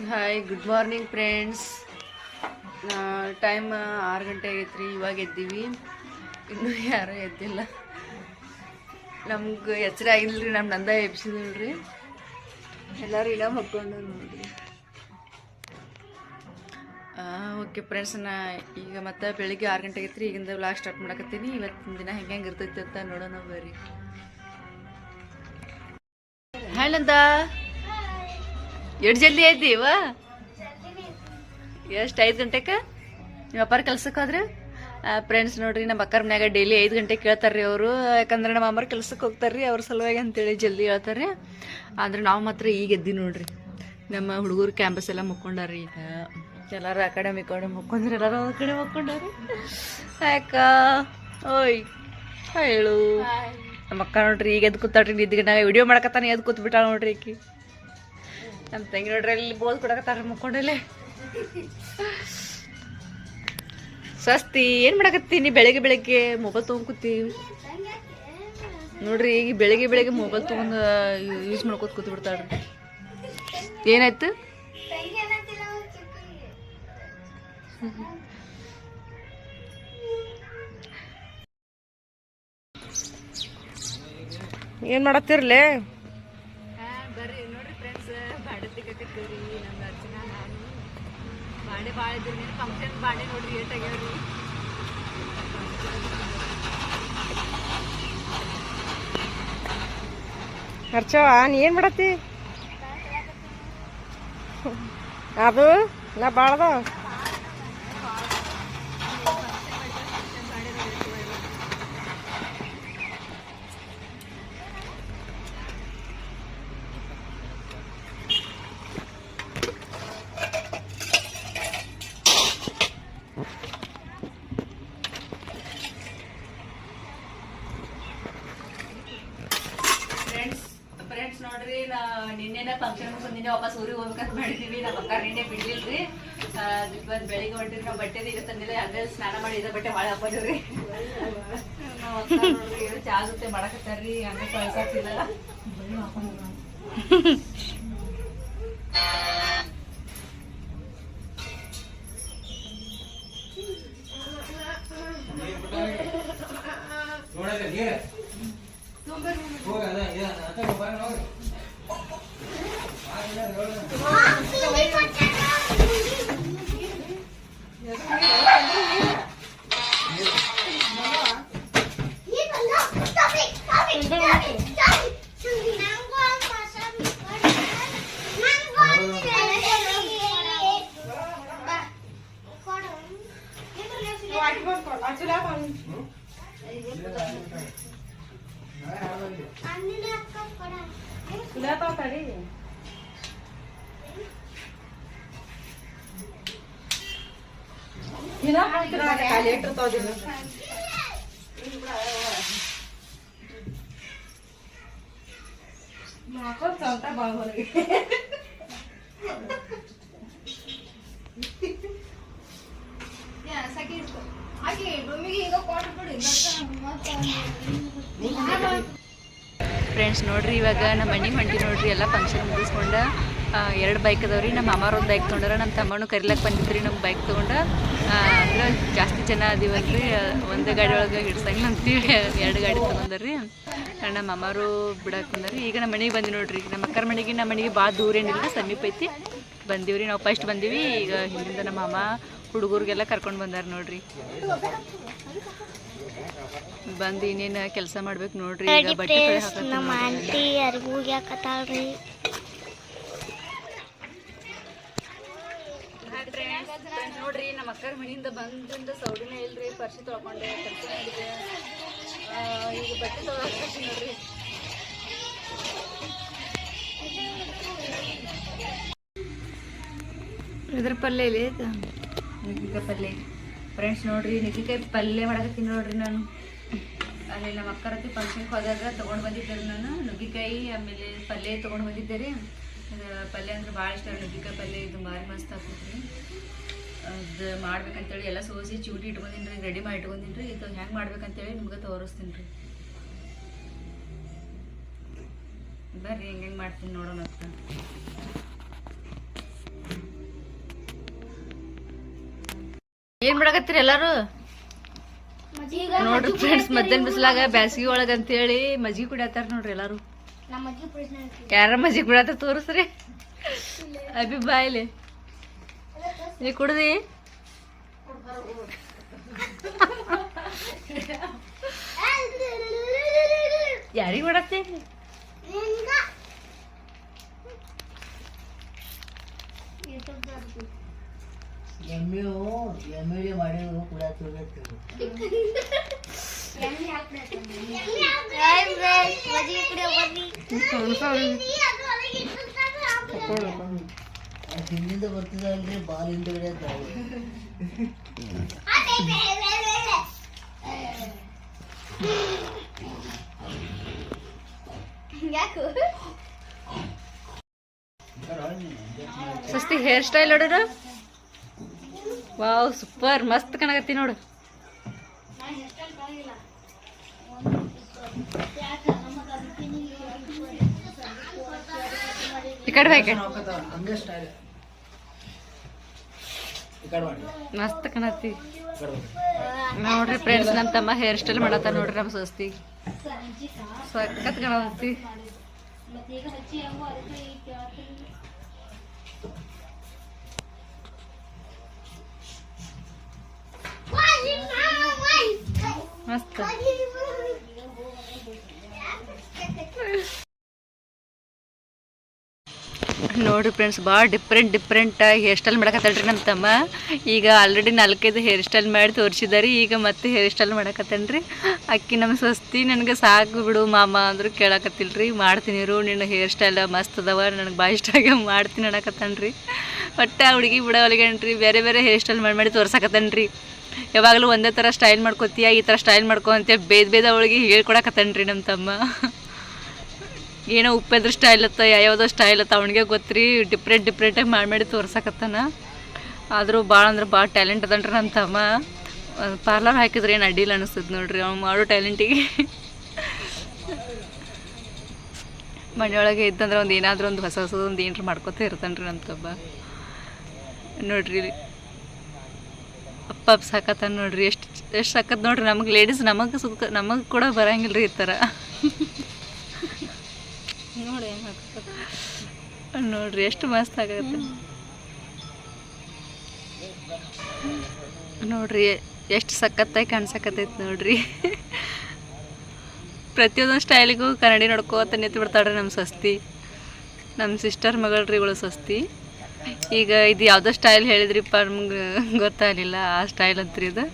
Hi, good morning friends. Time 6 ಗಂಟೆ ಆಗೈತ್ರಿ. ಇವಾಗ ಎದ್ದೀವಿ, ಇನ್ನೂ ಯಾರೂ ಎದ್ದಿಲ್ಲ. ನಮ್ಗೆ ಎಚ್ಚರ ಆಗಿಲ್ಲ ರೀ, ನಮ್ಮ ನಂದ ಎಬ್ಸಿದಿಲ್ರಿ. ಎಲ್ಲರೂ ಇಡ ಮಕ್ಕೊಂಡು ನೋಡ್ರಿ. ಓಕೆ ಫ್ರೆಂಡ್ಸ್, ಈಗ ಮತ್ತೆ ಬೆಳಿಗ್ಗೆ 6 ಗಂಟೆ ಆಗೈತ್ರಿ. ಈಗಿಂದ ವ್ಲಾಗ್ ಸ್ಟಾರ್ಟ್ ಮಾಡಕತ್ತೀನಿ. ಇವತ್ತಿನ ದಿನ ಹೆಂಗೆ ಇರ್ತೈತಿ ಅಂತ ನೋಡೋಣ ಬರ್ರಿ. ಹಾಯ್ ನಂದ, ಎಷ್ಟು ಜಲ್ದಿ ಎದ್ದೀವ? ಎಷ್ಟು 5 ಗಂಟೆಗೆ ನಿಮ್ಮ ಅಪ್ಪಾರ ಕೆಲ್ಸಕ್ಕೆ ಹೋದ್ರೆ ಫ್ರೆಂಡ್ಸ್ ನೋಡ್ರಿ. ನಮ್ಮ ಅಕ್ಕರ ಮನ್ಯಾಗ ಡೈಲಿ 5 ಗಂಟೆಗೆ ಕೇಳ್ತಾರೆ ಅವರು, ಯಾಕಂದ್ರೆ ನಮ್ಮ ಅಮ್ಮರು ಕೆಲ್ಸಕ್ಕೆ ಹೋಗ್ತಾರೆ ರೀ, ಅವ್ರ ಸಲುವಾಗಿ ಅಂತೇಳಿ ಜಲ್ದಿ ಹೇಳ್ತಾರೆ. ಆದರೆ ನಾವು ಮಾತ್ರ ಈಗ ಎದ್ದಿ ನೋಡ್ರಿ. ನಮ್ಮ ಹುಡುಗರು ಕ್ಯಾಂಪಸ್ ಎಲ್ಲ ಮುಕ್ಕೊಂಡಾರ್ರಿ. ಈಗ ಎಲ್ಲರೂ ಆ ಕಡೆ ಮುಕ್ಕೊಂಡ್ರೆ ಎಲ್ಲರೂ ಆ ಕಡೆ ಮುಕ್ಕೊಂಡಾರಿ. ಯಾಕ ಓಯ್ ಹೇಳು. ನಮ್ಮ ಅಕ್ಕ ನೋಡ್ರಿ ಈಗ ಎದ್ದು ಕೂತಾಳ್ರಿ. ನಿದ್ದಿಗೆ ನಾವು ವಿಡಿಯೋ ಮಾಡಕತ್ತಾನೆ ಎದ್ದು ಕೂತ್ಬಿಟ್ಟಾಳ ನೋಡ್ರಿ. ಈಕಿ ನಮ್ಮ ತಂಗಿ ನೋಡ್ರಿ ಅಲ್ಲಿ ಬೋದ್ ಕೊಡಕತ್ತಾರ ಮುಕ್ಕೊಂಡಲ್ಲೇ. ಸ್ವಸ್ತಿ ಏನು ಮಾಡಕತ್ತೀನಿ? ಬೆಳಗ್ಗೆ ಮೊಬೈಲ್ ತೊಗೊಂಡು ಕೂತೀವಿ ನೋಡ್ರಿ. ಈಗ ಬೆಳಗ್ಗೆ ಮೊಬೈಲ್ ತೊಗೊಂಡು ಯೂಸ್ ಮಾಡ್ಕೋತ ಕೂತ್ಬಿಡ್ತಾಳ್ರಿ. ಏನಾಯ್ತು? ಏನು ಮಾಡತ್ತಿರ್ಲೇ? ಬರ್ರಿ ನೋಡ್ರಿ ಫ್ರೆಂಡ್ಸ್, ಬಾಡೆ ತೆಗಕತ್ತೀವ್ರಿ. ನಮ್ಮ ಅರ್ಚನಾ ನಾನು ಬಾಡೆ ಭಾಳ ಇದ್ರಿ. ಫಂಕ್ಷನ್ ಬಾಡೆ ನೋಡ್ರಿ ಏಟ್ ಆಗ್ಯಾವ್ರಿ. ಹರ್ಚವ, ನೀ ಏನು ಮಾಡತ್ತಿ? ಅದು ನಾ ಭಾಳದ ಫ್ರೆಂಡ್ಸ್ ನೋಡ್ರಿ. ನಿನ್ನೆನ ಫಂಕ್ಷನ್ ನಿನ್ನೆ ವಾಪಸ್ ಊರಿಗೆ ಹೋಗ್ಬೇಕಂತ ಮಾಡಿದೀವಿ. ನಮ್ಮ ಅಕ್ಕ ನಿನ್ನೆ ಬಿಡ್ಲಿಲ್ರಿ. ಇವತ್ತು ಬೆಳಿಗ್ಗೆ ಹೊಂಟಿರಿ. ನಾವು ಬಟ್ಟೆ ಈಗ ತಂದಿಲ್ಲ, ಅದೇ ಸ್ನಾನ ಮಾಡಿ ಇದೇ ಬಟ್ಟೆ ಭಾಳ ಹಾಕೊಂಡಿವ್ರಿ. ನಾವು ಅಕ್ಕ ನೋಡ್ರಿ ಚಾ ಜೊತೆ ಮಾಡಕತ್ತಾರ್ರಿ. ಹಂಗೆ ಕಳ್ಸಾತಿಲ್ಲ. ಫ್ರೆಂಡ್ಸ್ ನೋಡ್ರಿ, ಇವಾಗ ನಮ್ಮ ಮನೆಗೆ ಹೊಂಟಿ ನೋಡ್ರಿ. ಎಲ್ಲ ಫಂಕ್ಷನ್ ಮುಗಿಸ್ಕೊಂಡು 2 ಬೈಕ್ ಅದಾವ್ರಿ. ನಮ್ಮ ಅಮ್ಮಾರು ಒಂದು ಬೈಕ್ ತೊಗೊಂಡ್ರ, ನಮ್ಮ ತಮ್ಮನು ಕರಿಲಕ್ಕೆ ಬಂದಿದ್ರಿ. ನಮ್ಮ ಬೈಕ್ ತೊಗೊಂಡು ಅಂದ್ರೆ ಜಾಸ್ತಿ ಜನ ಅದೀವಲ್ರಿ, ಒಂದು ಗಾಡಿ ಒಳಗೆ ಹಿಡ್ಸಂಗಿಲ್ಲ ಅಂತೀವಿ 2 ಗಾಡಿ ತೊಗೊಂಡ್ರಿ. ನಮ್ಮ ಅಮ್ಮಾರು ಬಿಡಕ್ಕೆ ಬಂದ್ರಿ. ಈಗ ನಮ್ಮ ಮನೆಗೆ ಬಂದು ನೋಡ್ರಿ. ನಮ್ಮ ಅಕ್ಕರ ಮನೆಗೆ ನಮ್ಮ ಮನೆಗೆ ಭಾಳ ದೂರ ಏನಿಲ್ಲ, ಸಮೀಪ ಐತಿ. ಬಂದೀವ್ರಿ. ನಾವು ಫಸ್ಟ್ ಬಂದೀವಿ. ಈಗ ಹಿಂದಿಂದ ನಮ್ಮ ಅಮ್ಮ ಹುಡುಗರಿಗೆಲ್ಲ ಕರ್ಕೊಂಡು ಬಂದಾರ ನೋಡ್ರಿ. ಬಂದು ಇನ್ನೇನು ಕೆಲಸ ಮಾಡ್ಬೇಕು ನೋಡ್ರಿ. ಈಗ ಬಟ್ಟೆ ನಮ್ಮ ಆಂಟಿ ಅರ್ಬಿ ಹೋಗ್ಯಾಕತ್ತಾಳ್ರಿ. ನೋಡ್ರಿ, ನಮ್ಮ ಅಕ್ಕರ ಮನೆಯಿಂದ ಬಂದಿಂದ ಸೌಡಿನೇ ಇಲ್ರಿ. ಪರ್ಸಿ ತೊಳ್ಕೊಂಡೆ, ಕೆಲಸ ಮಾಡಿದೆ. ಈಗ ಬಟ್ಟೆ ತೊಗೊಳಕತ್ತೀನಿ ನೋಡ್ರಿ. ಇದ್ರ ಪಲ್ಯ ಇಲ್ಲಿ ನುಗ್ಗಿಕಾಯಿ ಪಲ್ಯ ಫ್ರೆಂಡ್ಸ್ ನೋಡ್ರಿ. ನುಗ್ಗಿಕಾಯಿ ಪಲ್ಯ ಮಾಡಕತ್ತೀನಿ ನೋಡ್ರಿ. ನಾನು ಅಲ್ಲಿ ನಮ್ಮ ಅಕ್ಕರತ್ತಿ ಫಂಕ್ಷನ್ಗೆ ಹೋದಾಗ ತೊಗೊಂಡು ಬಂದಿದ್ದೆ ನಾನು ನುಗ್ಗಿಕಾಯಿ, ಆಮೇಲೆ ಪಲ್ಯ ತೊಗೊಂಡು ಬಂದಿದ್ದೆ ರೀ. ಪಲ್ಯ ಅಂದ್ರೆ ಭಾಳ ಇಷ್ಟ. ನುಗ್ಗಿಕಾಯಿ ಪಲ್ಯ ಇದು ಭಾರಿ ಮಸ್ತ್ ಆಗ್ತೈತ್ರಿ. ಅದು ಮಾಡ್ಬೇಕಂತೇಳಿ ಎಲ್ಲ ಸೋಸಿ ಚೂಟಿ ಇಟ್ಕೊಂಡಿನಿ ರೀ, ರೆಡಿ ಮಾಡಿ ಇಟ್ಕೊಂಡಿನಿ ರೀ. ಇದು ಹೆಂಗೆ ಮಾಡ್ಬೇಕಂತೇಳಿ ನಿಮ್ಗೆ ತೋರಿಸ್ತೀನಿ ರೀ. ಬರ್ರಿ ಹೆಂಗೆ ಮಾಡ್ತೀನಿ ನೋಡೋಣ ಅಂತ. ಏನ್ ಮಾಡಕತ್ತೀರಿ ಎಲ್ಲಾರು? ನೋಡ್ರಿ ಫ್ರೆಂಡ್ಸ್, ಮಧ್ಯಾಹ್ನ ಬಿಸಿಲಾಗ ಬ್ಯಾಸಿಗೆ ಒಳಗ ಅಂತ ಹೇಳಿ ಮಜ್ಜಿಗೆ ಕುಡಿಯತ್ತಾರ ನೋಡ್ರಿ ಎಲ್ಲಾರು. ಯಾರ ಮಜ್ಜಿಗೆ ಕುಡಿಯತ್ತಾರ ತೋರಿಸ್ರಿ. ಅಭಿ ಬಾಯ್ಲಿ ನೀ ಕುಡ್ದಿ? ಯಾರಿಗ್ ಮಾಡತ್ತಿ? ಹಿಂದಿಂದ ಬರ್ತಿದಲ್ರಿ, ಬಾಲ್ ಹಿಂದಗಡೆ ಸಸ್ತಿ ಹೇರ್ ಸ್ಟೈಲ್ ನೋಡ್ರ. ವಾವ್, ಸೂಪರ್ ಮಸ್ತ್ ಕಾಣಕತ್ತಿ ನೋಡು. ಈ ಕಡೆ ಬೇಕ, ಮಸ್ತ್ ಕಾಣತ್ತಿ ನೋಡ್ರಿ ಫ್ರೆಂಡ್ಸ್. ನಮ್ಮ ತಮ್ಮ ಹೇರ್ ಸ್ಟೈಲ್ ಮಾಡತ್ತ ನೋಡ್ರಿ. ನಮ್ಮ ಸಸ್ತಿ ಸಖತ್ ಕಾಣತ್ತಿ. ಮಸ್ತ್ ನೋಡ್ರಿ ಫ್ರೆಂಡ್ಸ್, ಭಾಳ ಡಿಫ್ರೆಂಟ್ ಹೇರ್ ಸ್ಟೈಲ್ ಮಾಡಕತ್ತಲ್ರಿ ನಮ್ಮ ತಮ್ಮ. ಈಗ ಆಲ್ರೆಡಿ 4-5 ಹೇರ್ ಸ್ಟೈಲ್ ಮಾಡಿ ತೋರಿಸಿದಾರಿ. ಈಗ ಮತ್ತೆ ಹೇರ್ ಸ್ಟೈಲ್ ಮಾಡಕತ್ತನ್ರಿ. ಅಕ್ಕಿ ನಮ್ಮ ಸ್ವಸ್ತಿ ನನಗೆ ಸಾಕು ಬಿಡು ಮಾಮ ಅಂದ್ರು ಕೇಳಕತ್ತಿಲ್ರಿ. ಮಾಡ್ತೀನಿ ಇರು, ನಿನ್ನ ಹೇರ್ ಸ್ಟೈಲ್ ಮಸ್ತ್ ಅದಾವ, ನನಗೆ ಭಾಳ ಇಷ್ಟ ಆಗ ಮಾಡ್ತೀನಿ ಅನ್ನಕತ್ತನ್ರಿ. ಒಟ್ಟು ಆ ಹುಡುಗಿ ಬಿಡವಲ್ಗೇನ್ರಿ, ಬೇರೆ ಬೇರೆ ಹೇರ್ ಸ್ಟೈಲ್ ಮಾಡಿ ತೋರ್ಸಕತ್ತನ್ರಿ. ಯಾವಾಗಲೂ ಒಂದೇ ಥರ ಸ್ಟೈಲ್ ಮಾಡ್ಕೋತೀಯ, ಈ ಥರ ಸ್ಟೈಲ್ ಮಾಡ್ಕೊ ಅಂತೇಳಿ ಬೇದ ಅವಳಿಗೆ ಹೇಳ್ಕೊಡಕತ್ತನ್ರಿ ನಮ್ಮ ತಮ್ಮ. ಏನೋ ಉಪ್ಪೆದ್ರ ಸ್ಟೈಲ್ ಅತ್ತ, ಯಾವ್ಯಾವುದೋ ಸ್ಟೈಲ್ ಅತ್ತ ಅವನಿಗೆ ಗೊತ್ತ್ರಿ. ಡಿಫ್ರೆಂಟಾಗಿ ಮಾಡಿ ತೋರ್ಸಕತ್ತಾನ. ಆದರೂ ಭಾಳ ಅಂದ್ರೆ ಭಾಳ ಟ್ಯಾಲೆಂಟ್ ಅದನ್ರಿ ನನ್ನ ತಮ್ಮ. ಪಾರ್ಲರ್ ಹಾಕಿದ್ರೆ ಏನು ಅಡ್ಡಿಲ್ಲ ಅನಿಸ್ತದೆ ನೋಡ್ರಿ ಅವ್ನು ಮಾಡೋ ಟ್ಯಾಲೆಂಟಿಗೆ. ಮನೆಯೊಳಗೆ ಇದ್ದಂದ್ರೆ ಒಂದು ಏನಾದರೂ ಒಂದು ಹೊಸದೊಂದು ಏನಾರು ಮಾಡ್ಕೊತ ಇರ್ತಾನೆ ರೀ ನನ್ನ ತಮ್ಮ. ನೋಡ್ರಿ ಅಪ್ಪ ಸಾಕತ್ತಾನ ನೋಡ್ರಿ. ಎಷ್ಟು ಸಾಕತ್ ನೋಡ್ರಿ. ನಮಗೆ ಲೇಡೀಸ್ ನಮಗೆ ಕೂಡ ಬರಂಗಿಲ್ಲ ರೀ ಈ ಥರ. ನೋಡಿ ನೋಡ್ರಿ ಎಷ್ಟು ಮಸ್ತ್ ಆಗತ್ತೆ ನೋಡ್ರಿ. ಎಷ್ಟು ಸಖತ್ತಾಗಿ ಕಾಣ್ಸಕತ್ತೈತಿ ನೋಡ್ರಿ. ಪ್ರತಿಯೊಂದು ಸ್ಟೈಲಿಗೂ ಕನ್ನಡಿ ನೋಡ್ಕೋತ ನಿಂತು ಬಿಡ್ತಾಳ್ರಿ ನಮ್ಮ ಸ್ವಸ್ತಿ. ನಮ್ಮ ಸಿಸ್ಟರ್ ಮಗಳ್ರಿ ಇವಳು ಸ್ವಸ್ತಿ. ಈಗ ಇದು ಯಾವುದೋ ಸ್ಟೈಲ್ ಹೇಳಿದ್ರಿಪ್ಪ, ನಮ್ಗೆ ಗೊತ್ತಾಗಲಿಲ್ಲ ಆ ಸ್ಟೈಲ್ ಅಂತ್ರಿ ಇದು.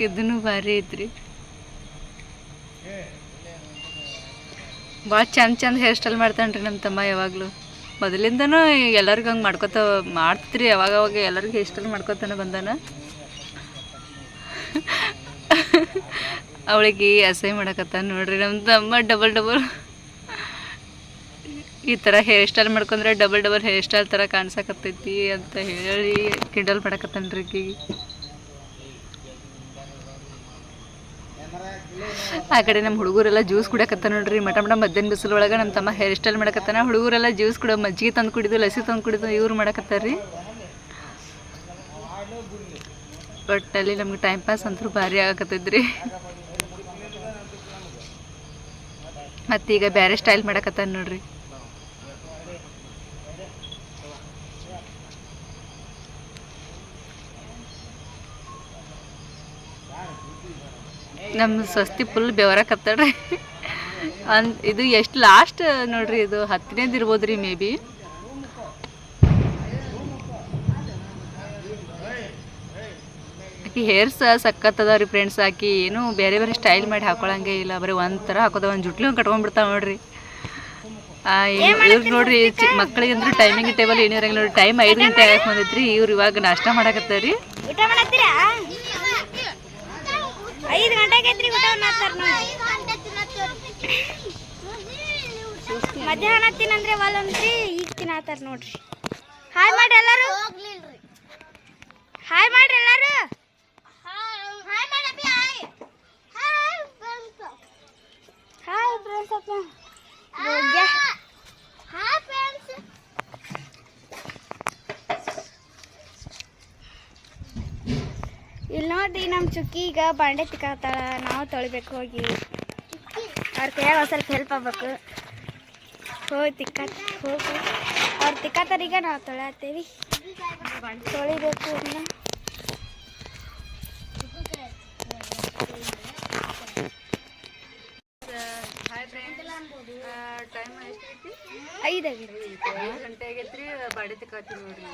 ಇದನ್ನು ಭಾರಿ ಐತ್ರಿ. ಭಾಳ ಚಂದ ಹೇರ್ ಸ್ಟೈಲ್ ಮಾಡ್ತಾನೆ ರೀ ನಮ್ಮ ತಮ್ಮ. ಯಾವಾಗಲೂ ಮೊದಲಿಂದನೂ ಎಲ್ಲರಿಗೂ ಹಂಗೆ ಮಾಡ್ತಿದ್ರಿ. ಯಾವಾಗ ಎಲ್ಲರಿಗೂ ಹೇರ್ ಸ್ಟೈಲ್ ಮಾಡ್ಕೊತಾನೆ ಬಂದಾನ. ಅವಳಿಗೆ ಅಸಹ್ಯ ಮಾಡಕತ್ತಾನ ನೋಡ್ರಿ ನಮ್ಮ ತಮ್ಮ. ಡಬಲ್ ಈ ಥರ ಹೇರ್ ಸ್ಟೈಲ್ ಮಾಡ್ಕೊಂಡ್ರೆ ಡಬಲ್ ಹೇರ್ ಸ್ಟೈಲ್ ಥರ ಕಾಣ್ಸಕತ್ತೈತಿ ಅಂತ ಹೇಳಿ ಕಿಂಡಲ್ ಮಾಡಕತ್ತಾನ ರೀ ಈಕಿಗೆ. ಆ ಕಡೆ ನಮ್ಮ ಹುಡುಗರೆಲ್ಲ ಜ್ಯೂಸ್ ಕುಡಿಯಕತ್ತ ನೋಡ್ರಿ. ಮಠ ಮಧ್ಯಾಹ್ನ ಬಿಸಿಲೊಳಗೆ ನಮ್ಮ ತಮ್ಮ ಹೇರ್ ಸ್ಟೈಲ್ ಮಾಡಕತ್ತಾನ. ಹುಡುಗರೆಲ್ಲ ಜ್ಯೂಸ್ ಕುಡಿಯೋ, ಮಜ್ಜಿಗೆ ತಂದು ಕುಡಿದು, ಲಸಿ ತಂದು ಕುಡಿದು ಇವ್ರು ಮಾಡಕತ್ತಾರ್ರಿ. ಒಟ್ಟಲ್ಲಿ ನಮ್ಗೆ ಟೈಮ್ ಪಾಸ್ ಅಂತೂ ಭಾರಿ ಆಗಕತ್ತೈತ್ರಿ. ಮತ್ತೀಗ ಬೇರೆ ಸ್ಟೈಲ್ ಮಾಡಕತ್ತಾನ ನೋಡ್ರಿ. ನಮ್ಮ ಸ್ವಸ್ತಿ ಫುಲ್ ಬೆವರಕತ್ತಾಳ್ರಿ. ಇದು ಎಷ್ಟು ಲಾಸ್ಟ್ ನೋಡ್ರಿ, ಇದು 10ನೇದು ಇರ್ಬೋದು ರೀ ಮೇ ಬಿ. ಆಕಿ ಹೇರ್ಸ್ ಸಖತ್ ಅದಾವ ರೀ ಫ್ರೆಂಡ್ಸ್. ಆಕಿ ಏನು ಬೇರೆ ಬೇರೆ ಸ್ಟೈಲ್ ಮಾಡಿ ಹಾಕೊಳಂಗೆ ಇಲ್ಲ, ಬರೀ ಒಂಥರ ಹಾಕೋದ. ಒಂದು ಜುಟ್ಲಿ ಒಂದು ಕಟ್ಕೊಂಡ್ಬಿಡ್ತಾವ ನೋಡ್ರಿ. ಇವ್ರು ನೋಡ್ರಿ ಮಕ್ಕಳಿಗೆ ಅಂದ್ರೆ ಟೈಮಿಂಗ್ ಟೇಬಲ್ ಏನಿರಂಗಿಲ್ಲ ನೋಡ್ರಿ. ಟೈಮ್ 5 ಗಂಟೆ ಆಗಕ್ಕೆ ಬಂದೈತ್ರಿ. ಇವ್ರು ಇವಾಗ ನಾಷ್ಟ ಮಾಡಕತ್ತಾರ ರೀ. 5 ಗಂಟೆಗೆ ಐತ್ರಿ ಊಟ ಮಾಡ್ತಾರ. ಮಧ್ಯಾಹ್ನ ತಿನ್ನಂದ್ರೆ ಒಲ್ಲಂದ್ರಿ, ಈಗ ತಿನ್ನತ್ತಾರ ನೋಡ್ರಿ. ಹಾಯ್ ಮಾಡ್ರಿ ಎಲ್ಲಾರು. ಹಾಯ್ ಮಾಡ್ರಿ ಎಲ್ಲಾರು. ಹಾಯ್ ಮಾಡಪ್ಪಿ. ಹಾಯ್ ಫ್ರೆಂಡ್ಸ್ ಅಪ್ಪ. Hi friends. ನೋಡ್ರಿ ನಮ್ಮ ಚುಕ್ಕಿ ಈಗ ಬಾಂಡೆ ತಿಕ್ಕಾತಾಳ, ನಾವು ತೊಳಿಬೇಕು ಹೋಗಿ. ಅವ್ರ ಕೈಯಾಗ ಒಂದು ಸ್ವಲ್ಪ ಹೆಲ್ಪ್ ಆಗ್ಬೇಕು. ಹೋಗಿ ಹೋಗಿ ಅವ್ರು ತಿಕ್ಕಾತಾರ, ಈಗ ನಾವು ತೊಳತ್ತೇವಿ. ತೊಳಿಬೇಕು ಅದನ್ನ. ಟೈಮ್ ಎಷ್ಟೈತಿ? 5 ಆಗೈತಿ. 5 ಗಂಟೆ ಆಗೈತ್ರಿ. ಬಾಡಿ ತಕ್ಕಾತೀವಿ ನೋಡ್ರಿ.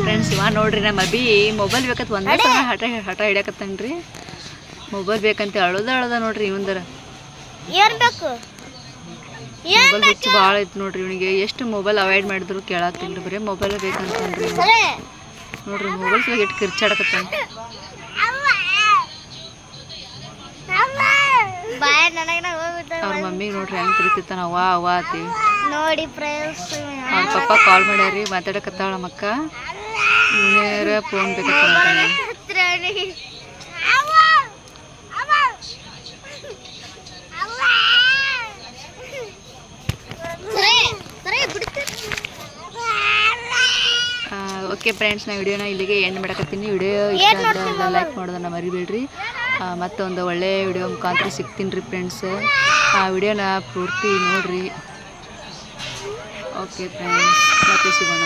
ಫ್ರೆಂಡ್ಸ್ ಇವ ನೋಡ್ರಿ ನಮ್ಮ ಅಭಿ ಮೊಬೈಲ್ ಬೇಕಂತ ಒಂದೇ ಸಲ ಹಠ ಹಿಡ್ಯಾಕತ್ತನ್ರಿ. ಮೊಬೈಲ್ ಬೇಕಂತ ಅಳದ ನೋಡ್ರಿ. ಇವಂದರ ಏನ್ ಬೇಕು? ಮೊಬೈಲ್ ಹುಚ್ಚು ಭಾಳ ಐತಿ ನೋಡ್ರಿ ಇವನಿಗೆ. ಎಷ್ಟು ಮೊಬೈಲ್ ಅವಾಯ್ಡ್ ಮಾಡಿದ್ರು ಕೇಳತ್ತಿಲ್ರಿ, ಬರೀ ಮೊಬೈಲ್ ಬೇಕಂತನ್ರಿ. ನೋಡ್ರಿ ಮೊಬೈಲ್ ಸಲ ಎಷ್ಟು ಕಿರ್ಚಾಡಕತ್ತಾನ. ಅವ್ರ ಮಮ್ಮಿಗೆ ನೋಡ್ರಿ ಹೆಂಗ್ ತಿರುಗ್ತಿತ್ತಾನ ವಾ ವಾ ಅತಿ ನೋಡಿ ಫ್ರೆಂಡ್ಸ್. ಅವ್ರ ಪಪ್ಪ ಕಾಲ್ ಮಾಡ್ಯಾರಿ, ಮಾತಾಡಕತ್ತಾಳ ನಮ್ಮಕ್ಕ. ಇವನೇರ ಫೋನ್ ಬೇಕಂತ. ಓಕೆ ಫ್ರೆಂಡ್ಸ್, ನಾ ವಿಡಿಯೋನ ಇಲ್ಲಿಗೆ ಎಂಡ್ ಮಾಡಕತ್ತೀನಿ. ವಿಡಿಯೋ ಇಷ್ಟ ಆದ್ರೆ ಲೈಕ್ ಮಾಡೋದನ್ನ ಮರಿಬೇಡ್ರಿ. ಮತ್ತೊಂದು ಒಳ್ಳೆ ವಿಡಿಯೋ ಮುಖಾಂತರ ಸಿಗ್ತೀನಿ ರೀ ಫ್ರೆಂಡ್ಸ್. ಆ ವಿಡಿಯೋನ ಪೂರ್ತಿ ನೋಡ್ರಿ. ಓಕೆ ಫ್ರೆಂಡ್ಸ್, ಮತ್ತೆ ಸಿಗೋಣ.